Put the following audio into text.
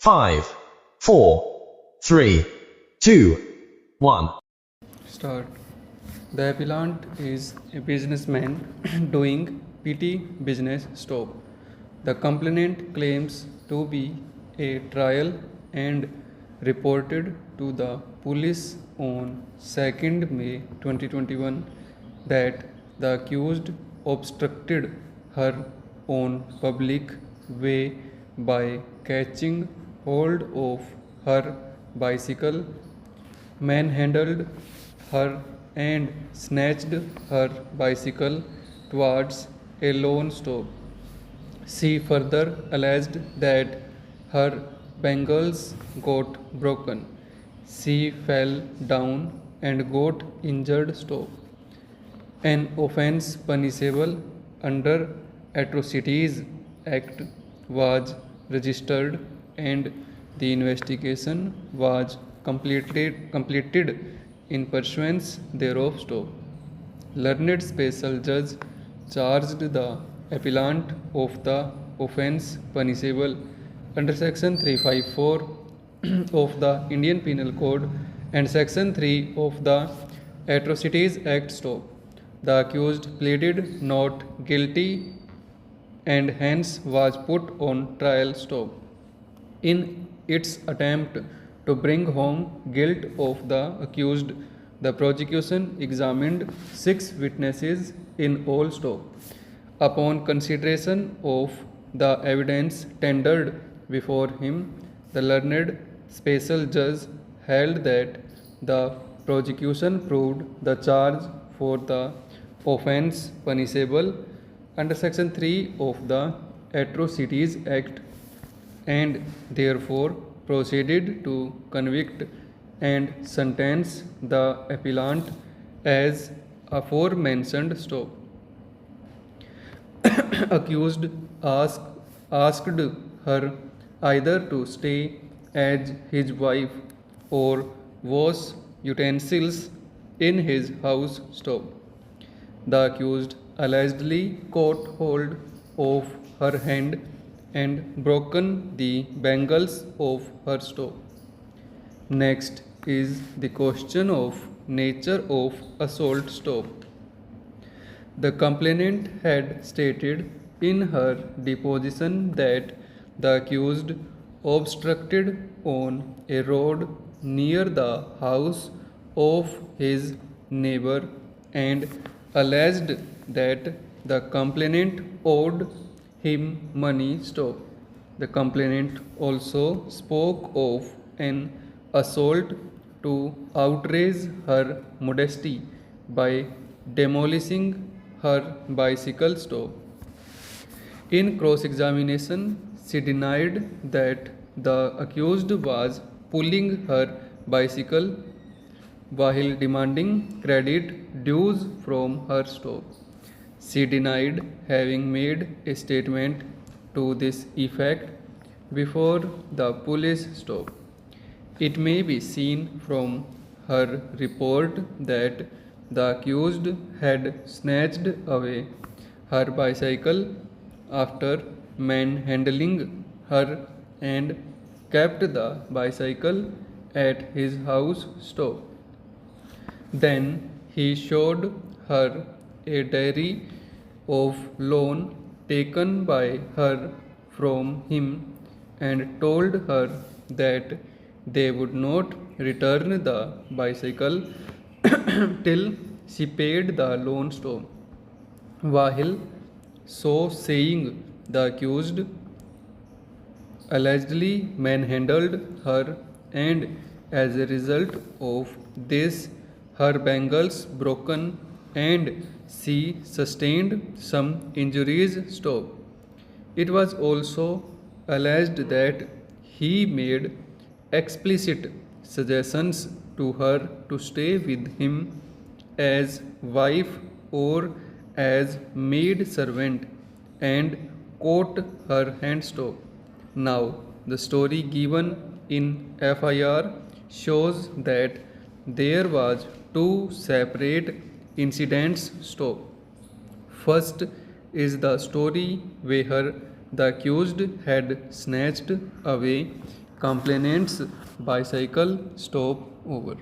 5, 4, 3, 2, 1. Start. The appellant is a businessman doing petty business stop. The complainant claims to be a trial and reported to the police on 2nd May 2021 that the accused obstructed her on public way by catching hold of her bicycle, manhandled her and snatched her bicycle towards a lone stop. She further alleged that her bangles got broken. She fell down and got injured. Stop. An offence punishable under Atrocities Act was registered and the investigation was completed in pursuance thereof. Stop. Learned special judge charged the appellant of the offence punishable under section 354 of the Indian Penal Code and section 3 of the Atrocities Act. Stop. The accused pleaded not guilty and hence was put on trial. Stop. In its attempt to bring home guilt of the accused, the prosecution examined 6 witnesses in all. Stop. Upon consideration of the evidence tendered before him, the learned special judge held that the prosecution proved the charge for the offence punishable under section 3 of the Atrocities Act and therefore proceeded to convict and sentence the appellant as aforementioned. Stop. Accused asked her either to stay as his wife or wash utensils in his house. Stop. The accused allegedly caught hold of her hand and broken the bangles of her. Stop. Next is the question of nature of assault. Stop. The complainant had stated in her deposition that the accused obstructed on a road near the house of his neighbor and alleged that the complainant owed him money. Stop. The complainant also spoke of an assault to outrage her modesty by demolishing her bicycle. Stop. In cross-examination, she denied that the accused was pulling her bicycle while demanding credit dues from her. Stop. She denied having made a statement to this effect before the police. Stop. It may be seen from her report that the accused had snatched away her bicycle after manhandling her and kept the bicycle at his house. Stop. Then he showed her a diary of loan taken by her from him and told her that they would not return the bicycle till she paid the loan. Stop. While so saying, the accused allegedly manhandled her and as a result of this her bangles broken and she sustained some injuries. Stop. It was also alleged that he made explicit suggestions to her to stay with him as wife or as maid servant and caught her hand. Stop. Now, the story given in FIR shows that there was 2 separate incidents. Stop. First is the story where the accused had snatched away complainants bicycle stop over.